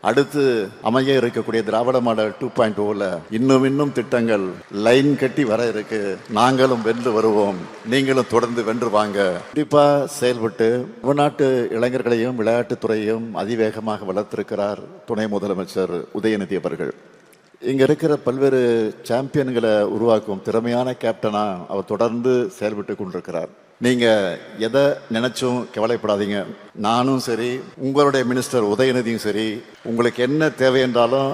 அடுத்து அமைய இருக்கக்கூடிய திராவிட மாடல் 2.0ல இன்னும் திட்டங்கள் லைன் கட்டி வர இருக்கு. நாங்களும் வென்று வருவோம், நீங்களும் தொடர்ந்து வென்று வாங்க. கண்டிப்பா செயல்பட்டு தமிழ்நாட்டு இளைஞர்களையும் விளையாட்டுத்துறையையும் அதிவேகமாக வளர்த்திருக்கிறார் துணை முதலமைச்சர் உதயநிதி அவர்கள். இங்க இருக்கிற பல்வேறு சாம்பியன்களை உருவாக்கும் திறமையான கேப்டனா அவர் தொடர்ந்து செயல்பட்டு கொண்டிருக்கிறார். நீங்க எதை நினைச்சும் கவலைப்படாதீங்க. நானும் சரி, உங்களுடைய மினிஸ்டர் உதயநிதியும் சரி, உங்களுக்கு என்ன தேவை என்றாலும்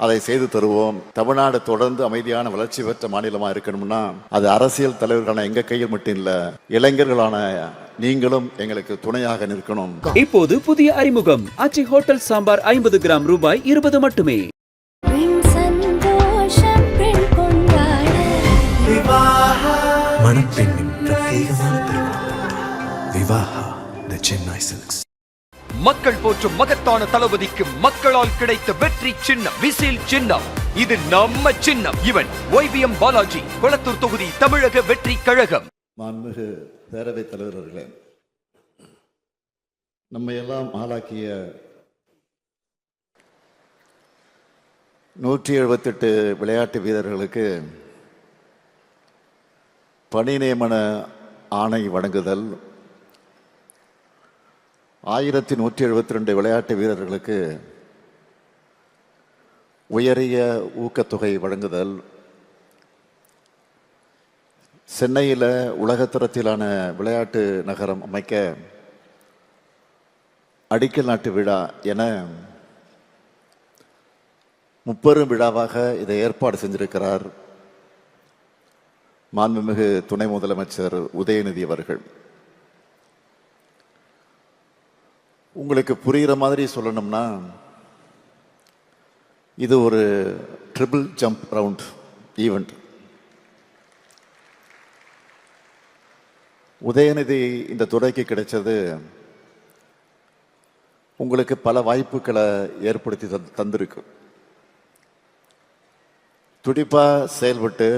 அதை செய்து தருவோம். தமிழ்நாடு தொடர்ந்து அமைதியான வளர்ச்சி பெற்ற மாநிலமா இருக்கணும்னா அது அரசியல் தலைவர்களான எங்க கையில் மட்டும் இல்ல, இளைஞர்களான நீங்களும் எங்களுக்கு துணையாக நிற்கணும். இப்போது புதிய அறிமுகம் ஆச்சி ஹோட்டல் சாம்பார் 50 கிராம் ரூபாய் 20 மட்டுமே. மணப்பெண்ணின் பிரத்யேகமான திருமணம் விவாஹா தி சென்னை சில்க்ஸ். மக்கள் போற்றும் மகத்தான தளபதிக்கு மக்களால் கிடைத்த வெற்றி சின்னம் விசில் சின்னம். இது நம்ம சின்னம். இவன் YBM பாலாஜி, கொளத்தூர் தொகுதி, தமிழக வெற்றி கழகம். மாண்புமிகு பேரவைத் தலைவர்களே, நம்ம எல்லாம் ஆளாக்கிய 178 விளையாட்டு வீரர்களுக்கு பணி நியமன ஆணை வழங்குதல், 1172 விளையாட்டு வீரர்களுக்கு உயரிய ஊக்கத்தொகை வழங்குதல், சென்னையில் உலகத்தரத்திலான விளையாட்டு நகரம் அமைக்க அடிக்கல் நாட்டு விழா என முப்பெரும் விழாவாக இதை ஏற்பாடு செஞ்சிருக்கிறார் மாண்புமிகு துணை முதலமைச்சர் உதயநிதி அவர்கள். உங்களுக்கு புரிகிற மாதிரி சொல்லணும்னா இது ஒரு triple jump round event. Udhayanidhi இந்த துறைக்கு கிடைச்சது உங்களுக்கு பல வாய்ப்புகளை ஏற்படுத்தி தந்திருக்கு. துடிப்பா செயல்பட்டு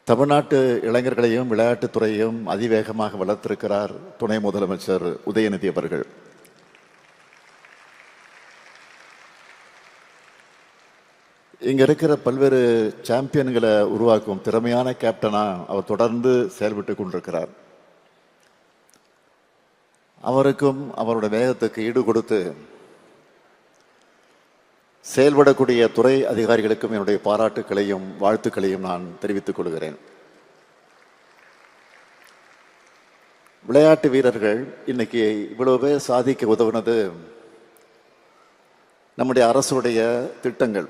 தமிழ்நாட்டு இளைஞர்களையும் விளையாட்டுத்துறையையும் அதிவேகமாக வளர்த்திருக்கிறார் துணை முதலமைச்சர் உதயநிதி அவர்கள். இங்க இருக்கிற பல்வேறு சாம்பியன்களை உருவாக்கும் திறமையான கேப்டனா அவர் தொடர்ந்து செயல்பட்டு கொண்டிருக்கிறார். அவருக்கும் அவருடைய வேகத்துக்கு ஈடு கொடுத்து செயல்படக்கூடிய துறை அதிகாரிகளுக்கும் என்னுடைய பாராட்டுக்களையும் வாழ்த்துக்களையும் நான் தெரிவித்துக் கொள்கிறேன். விளையாட்டு வீரர்கள் இன்னைக்கு இவ்வளவு பேர் சாதிக்க உதவுனது நம்முடைய அரசுடைய திட்டங்கள்.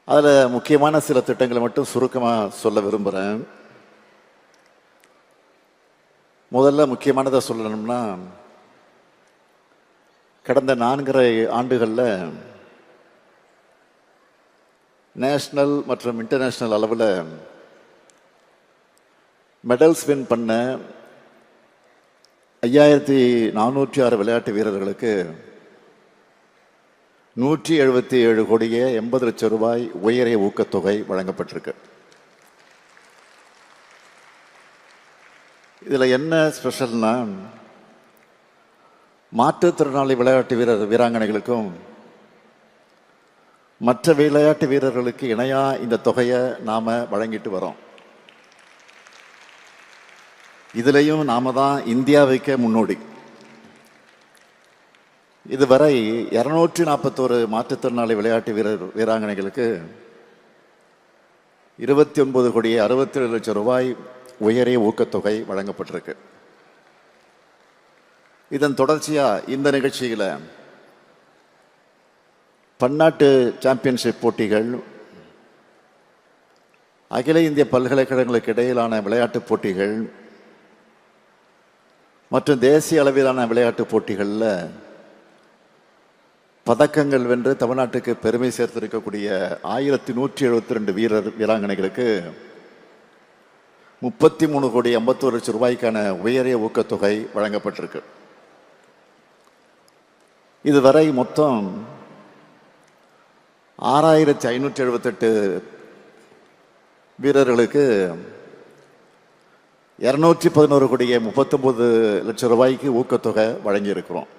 அதில் முக்கியமான சில திட்டங்களை மட்டும் சுருக்கமாக சொல்ல விரும்புகிறேன். முதல்ல முக்கியமானதை சொல்லணும்னா, கடந்த 4.5 ஆண்டுகளில் நேஷனல் மற்றும் இன்டர்நேஷனல் அளவில் மெடல்ஸ் வின் பண்ண 5406 விளையாட்டு வீரர்களுக்கு 177 கோடியே 80 லட்சம் ரூபாய் உயரிய ஊக்கத்தொகை வழங்கப்பட்டிருக்கு. இதில் என்ன ஸ்பெஷல்னா, மாற்றுத்திறனாளி விளையாட்டு வீராங்கனைகளுக்கும் மற்ற விளையாட்டு வீரர்களுக்கு இணையா இந்த தொகையை நாம வழங்கிட்டு வரோம். இதுலேயும் நாம தான் இந்தியாவுக்கே முன்னோடி. இதுவரை 241 மாற்றுத்திறனாளி விளையாட்டு வீராங்கனைகளுக்கு 29 கோடியே 67 லட்சம் ரூபாய் உயரிய ஊக்கத்தொகை வழங்கப்பட்டிருக்கு. இதன் தொடர்ச்சியா இந்த நிகழ்ச்சியில பன்னாட்டு சாம்பியன்ஷிப் போட்டிகள், அகில இந்திய பல்கலைக்கழகங்களுக்கு இடையிலான விளையாட்டுப் போட்டிகள் மற்றும் தேசிய அளவிலான விளையாட்டுப் போட்டிகளில் பதக்கங்கள் வென்று தமிழ்நாட்டுக்கு பெருமை சேர்த்திருக்கக்கூடிய 1172 வீராங்கனைகளுக்கு 33 கோடி 51 லட்சம் ரூபாய்க்கான உயரிய ஊக்கத்தொகை வழங்கப்பட்டிருக்கு. இதுவரை மொத்தம் 6578 வீரர்களுக்கு 211 கோடியே 39 லட்சம் ரூபாய்க்கு ஊக்கத்தொகை வழங்கி இருக்கிறோம்.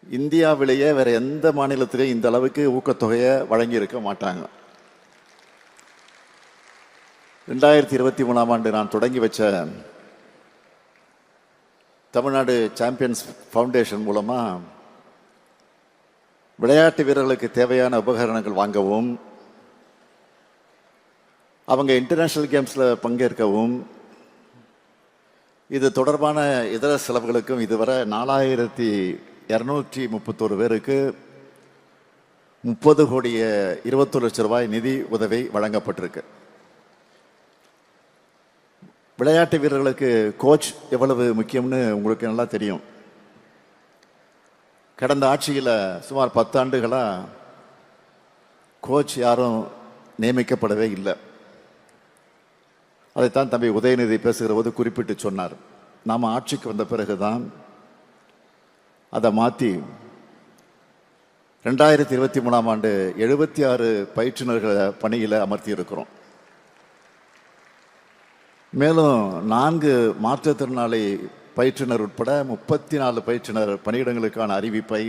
இந்தியாவிலேயே வேற எந்த மாநிலத்திலையும் இந்த அளவுக்கு ஊக்கத்தொகையை வழங்கி இருக்க மாட்டாங்க. 2023ஆம் ஆண்டு நான் தொடங்கி வச்ச தமிழ்நாடு சாம்பியன்ஸ் ஃபவுண்டேஷன் மூலமா விளையாட்டு வீரர்களுக்கு தேவையான உபகரணங்கள் வாங்கவும், அவங்க இன்டர்நேஷனல் கேம்ஸில் பங்கேற்கவும், இது தொடர்பான இதர செலவுகளுக்கும் இதுவரை 4231 பேருக்கு 30 கோடியே 21 லட்சம் ரூபாய் நிதி உதவி வழங்கப்பட்டிருக்கு. விளையாட்டு வீரர்களுக்கு கோச் எவ்வளவு முக்கியம்னு உங்களுக்கு நல்லா தெரியும். கடந்த ஆட்சியில் சுமார் 10 ஆண்டுகளாக கோச் யாரும் நியமிக்கப்படவே இல்லை. அதைத்தான் தம்பி உதயநிதி பேசுகிற போது குறிப்பிட்டு சொன்னார். நாம் ஆட்சிக்கு வந்த பிறகுதான் அதை மாற்றி 2023ஆம் ஆண்டு 76 பயிற்றுநர்களை பணியில் அமர்த்தி இருக்கிறோம். மேலும் 4 மாற்றுத்திறனாளி பயிற்றுனர் உட்பட 34 பயிற்றுனர் பணியிடங்களுக்கான அறிவிப்பை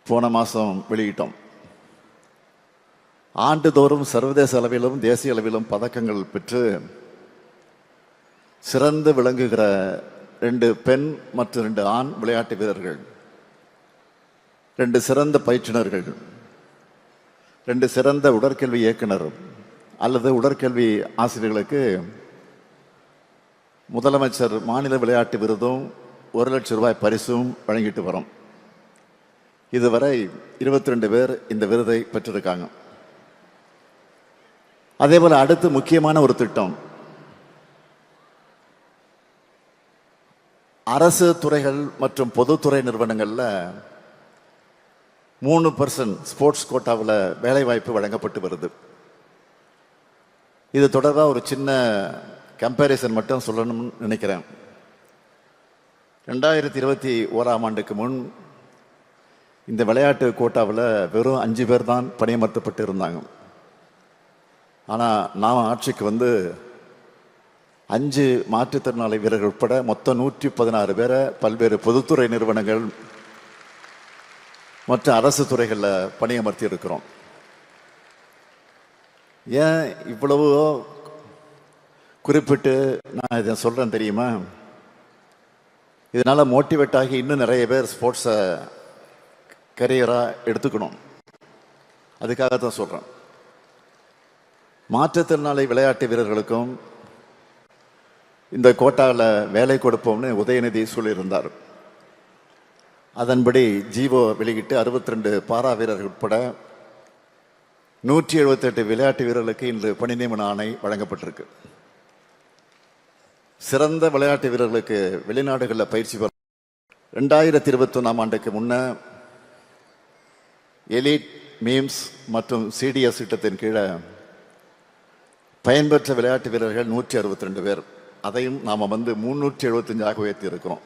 போன மாதம் வெளியிட்டோம். ஆண்டுதோறும் சர்வதேச அளவிலும் தேசிய அளவிலும் பதக்கங்கள் பெற்று சிறந்து விளங்குகிற 2 பெண் மற்றும் 2 ஆண் விளையாட்டு வீரர்கள், 2 சிறந்த பயிற்றுனர்கள், 2 சிறந்த உடற்கல்வி இயக்குனர் அல்லது உடற்கல்வி ஆசிரியர்களுக்கு முதலமைச்சர் மாநில விளையாட்டு விருதும் 1 லட்சம் ரூபாய் பரிசும் வழங்கிட்டு வரோம். இதுவரை 22 பேர் இந்த விருதை பெற்றிருக்காங்க. அதே போல அடுத்து முக்கியமான ஒரு திட்டம், அரசு துறைகள் மற்றும் பொதுத்துறை நிறுவனங்கள்ல 3% ஸ்போர்ட்ஸ் கோட்டாவில் வேலை வாய்ப்பு வழங்கப்பட்டு வருது. இது தொடர்பாக ஒரு சின்ன கம்பேரிசன் மட்டும் சொல்லணும்னு நினைக்கிறேன். 2021ஆம் ஆண்டுக்கு முன் இந்த விளையாட்டு கோட்டாவில் வெறும் 5 பேர் தான் பணியமர்த்தப்பட்டு இருந்தாங்க. ஆனால் நாம் ஆட்சிக்கு வந்து 5 மாற்றுத்திறனாளி வீரர்கள் உட்பட மொத்தம் 116 பேரை பல்வேறு பொதுத்துறை நிறுவனங்கள் மற்ற அரசு துறைகளில் பணியமர்த்தி இருக்கிறோம். ஏன் இவ்வளவோ குறிப்பிட்டு நான் இதை சொல்கிறேன் தெரியுமா? இதனால் மோட்டிவேட் ஆகி இன்னும் நிறைய பேர் ஸ்போர்ட்ஸை கரியராக எடுத்துக்கணும். அதுக்காகத்தான் சொல்கிறேன். மாற்றுத்திறனாளி விளையாட்டு வீரர்களுக்கும் இந்த கோட்டாவில் வேலை கொடுப்போம்னு உதயநிதி சொல்லியிருந்தார். அதன்படி ஜீவோ வெளியிட்டு 62 பாரா வீரர்கள் உட்பட 178 விளையாட்டு வீரர்களுக்கு இன்று பணி நியமன ஆணை வழங்கப்பட்டிருக்கு. சிறந்த விளையாட்டு வீரர்களுக்கு வெளிநாடுகளில் பயிற்சி பெற 2021ஆம் ஆண்டுக்கு முன்ன எலிட் மீம்ஸ் மற்றும் சிடிஎஸ் திட்டத்தின் கீழே பயன்பெற்ற விளையாட்டு வீரர்கள் 162 பேர். அதையும் நாம் 375 உயர்த்தி இருக்கிறோம்.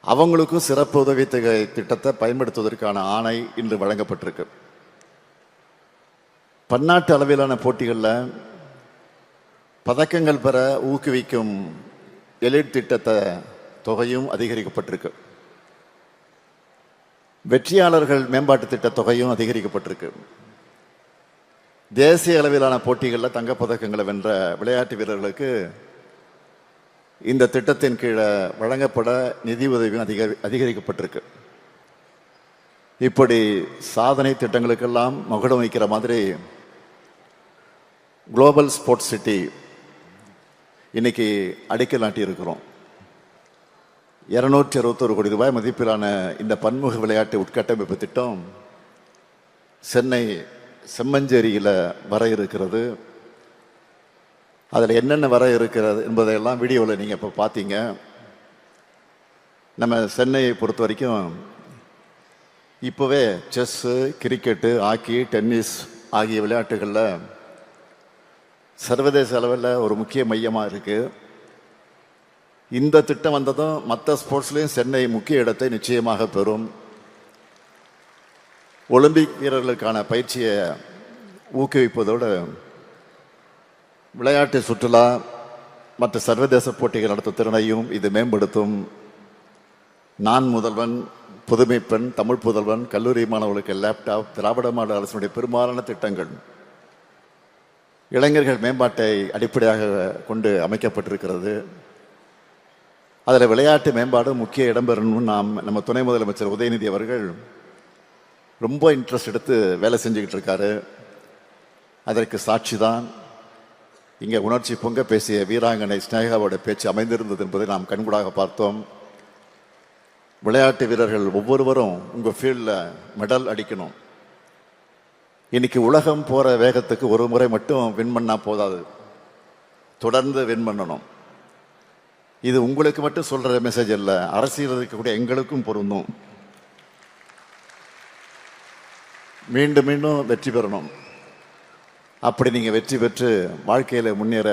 அவங்களுக்கும் சிறப்பு உதவித்தொகை திட்டத்தை பயன்படுத்துவதற்கான ஆணை இன்று வழங்கப்பட்டிருக்கு. பன்னாட்டு அளவிலான போட்டிகளில் பதக்கங்கள் பெற ஊக்குவிக்கும் எலிட் திட்டத்தை தொகையும் அதிகரிக்கப்பட்டிருக்கு. வெற்றியாளர்கள் மேம்பாட்டு திட்ட தொகையும் அதிகரிக்கப்பட்டிருக்கு. தேசிய அளவிலான போட்டிகளில் தங்கப்பதக்கங்களை வென்ற விளையாட்டு வீரர்களுக்கு இந்த திட்டத்தின் கீழே வழங்கப்பட நிதி உதவியும் அதிகரிக்கப்பட்டிருக்கு. இப்படி சாதனை திட்டங்களுக்கெல்லாம் மகுடம் வைக்கிற மாதிரி குளோபல் ஸ்போர்ட்ஸ் சிட்டி இன்னைக்கு அடிக்கல் நாட்டி இருக்கிறோம். 261 கோடி ரூபாய் மதிப்பிலான இந்த பன்முக விளையாட்டு உட்கட்டமைப்பு திட்டம் சென்னை செம்மஞ்சேரியில் வர இருக்கிறது. அதில் என்னென்ன வர இருக்கிறது என்பதையெல்லாம் வீடியோவில் நீங்கள் இப்போ பார்த்தீங்க. நம்ம சென்னையை பொறுத்த வரைக்கும் இப்போவே செஸ்ஸு, கிரிக்கெட்டு, ஹாக்கி, டென்னிஸ் ஆகிய விளையாட்டுகளில் சர்வதேச அளவில் ஒரு முக்கிய மையமாக இருக்குது. இந்த திட்டம் வந்ததும் மற்ற ஸ்போர்ட்ஸ்லேயும் சென்னை முக்கிய இடத்தை நிச்சயமாக பெறும். ஒலிம்பிக் வீரர்களுக்கான பயிற்சியை ஊக்குவிப்பதோடு விளையாட்டு சுற்றுலா மற்ற சர்வதேச போட்டிகள் நடத்தும் திறனையும் இது மேம்படுத்தும். நான் முதல்வன், புதுமைப்பெண், தமிழ் புதல்வன், கல்லூரி மாணவர்களுக்கு லேப்டாப், திராவிட மாடல் அரசுடைய பெரும்பாலான திட்டங்கள் இளைஞர்கள் மேம்பாட்டை அடிப்படையாக கொண்டு அமைக்கப்பட்டிருக்கிறது. அதில் விளையாட்டு மேம்பாடு முக்கிய இடம்பெறணும்னு நம்ம துணை முதலமைச்சர் உதயநிதி அவர்கள் ரொம்ப இன்ட்ரெஸ்ட் எடுத்து வேலை செஞ்சுக்கிட்டு இருக்காரு. அதற்கு சாட்சி தான் இங்கே உணர்ச்சி பொங்க பேசிய வீராங்கனை ஸ்னேகாவோட பேச்சு அமைந்திருந்தது என்பதை நாம் கண்கூடாக பார்த்தோம். விளையாட்டு வீரர்கள் ஒவ்வொருவரும் உங்கள் ஃபீல்டில் மெடல் அடிக்கணும். இன்னைக்கு உலகம் போகிற வேகத்துக்கு ஒரு முறை மட்டும் வின் பண்ணால் போதாது, தொடர்ந்து வின் பண்ணணும். இது உங்களுக்கு மட்டும் சொல்கிற மெசேஜ் இல்லை, அரசியல் இருக்கக்கூடிய எங்களுக்கும் பொருந்தும். மீண்டும் மீண்டும் வெற்றி பெறணும். அப்படி நீங்கள் வெற்றி பெற்று வாழ்க்கையில் முன்னேற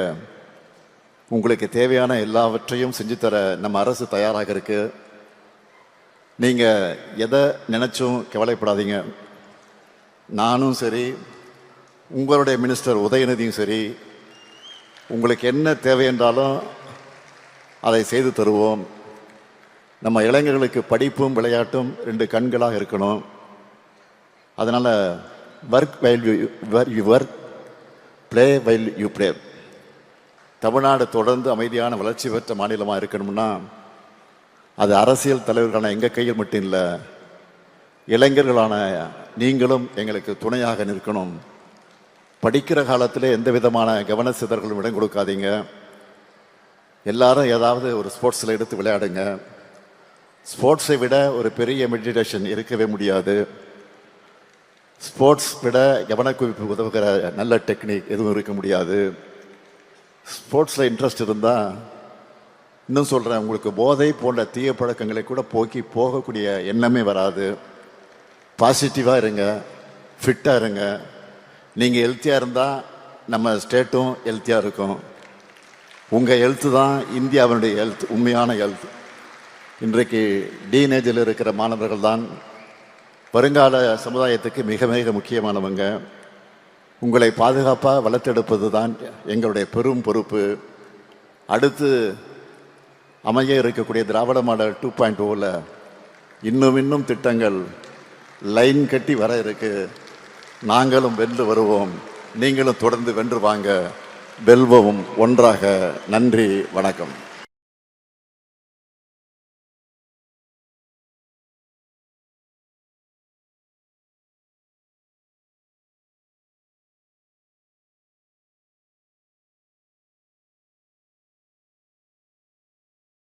உங்களுக்கு தேவையான எல்லாவற்றையும் செஞ்சுத்தர நம்ம அரசு தயாராக இருக்கு. நீங்கள் எதை நினைச்சும் கவலைப்படாதீங்க. நானும் சரி, உங்களுடைய மினிஸ்டர் உதயநிதியும் சரி, உங்களுக்கு என்ன தேவை என்றாலும் அதை செய்து தருவோம். நம்ம இளைஞர்களுக்கு படிப்பும் விளையாட்டும் 2 கண்களாக இருக்கணும். அதனால் work while you work, play while you play. Tamil Nadu தொடர்ந்து அமைதியான வளர்ச்சி பெற்ற மாநிலமாக இருக்கணும்னா அது அரசியல் தலைவர்களான எங்கள் கையில் மட்டும் இல்லை, இளைஞர்களான நீங்களும் எங்களுக்கு துணையாக நிற்கணும். படிக்கிற காலத்தில் எந்த விதமான கவன சிதறல்களும் இடம் கொடுக்காதீங்க. எல்லாரும் ஏதாவது ஒரு ஸ்போர்ட்ஸில் எடுத்து விளையாடுங்க. ஸ்போர்ட்ஸை விட ஒரு பெரிய மெடிடேஷன் இருக்கவே முடியாது. ஸ்போர்ட்ஸ் விட கவனக்குவிப்பு உதவுகிற நல்ல டெக்னிக் எதுவும் இருக்க முடியாது. ஸ்போர்ட்ஸில் இன்ட்ரெஸ்ட் இருந்தால், இன்னும் சொல்கிறேன், உங்களுக்கு போதை போன்ற தீய பழக்கங்களை கூட போகக்கூடிய எண்ணமே வராது. பாசிட்டிவாக இருங்க, ஃபிட்டாக இருங்க. நீங்கள் ஹெல்த்தியாக இருந்தால் நம்ம ஸ்டேட்டும் ஹெல்த்தியாக இருக்கும். உங்கள் ஹெல்த்து தான் இந்தியாவினுடைய ஹெல்த், உண்மையான ஹெல்த். இன்றைக்கு டீனேஜில் இருக்கிற மாணவர்கள் தான் வருங்கால சமுதாயத்துக்கு மிக மிக முக்கியமானவங்க. உங்களை பாதுகாப்பாக வளர்த்தெடுப்பது தான் எங்களுடைய பெரும் பொறுப்பு. அடுத்து அமைய இருக்கக்கூடிய திராவிட மாடல் 2.0ல் இன்னும் திட்டங்கள் லைன் கட்டி வர இருக்கு. நாங்களும் வென்று வருவோம், நீங்களும் தொடர்ந்து வென்று வாங்க. வெல்வோம் ஒன்றாக. நன்றி, வணக்கம்.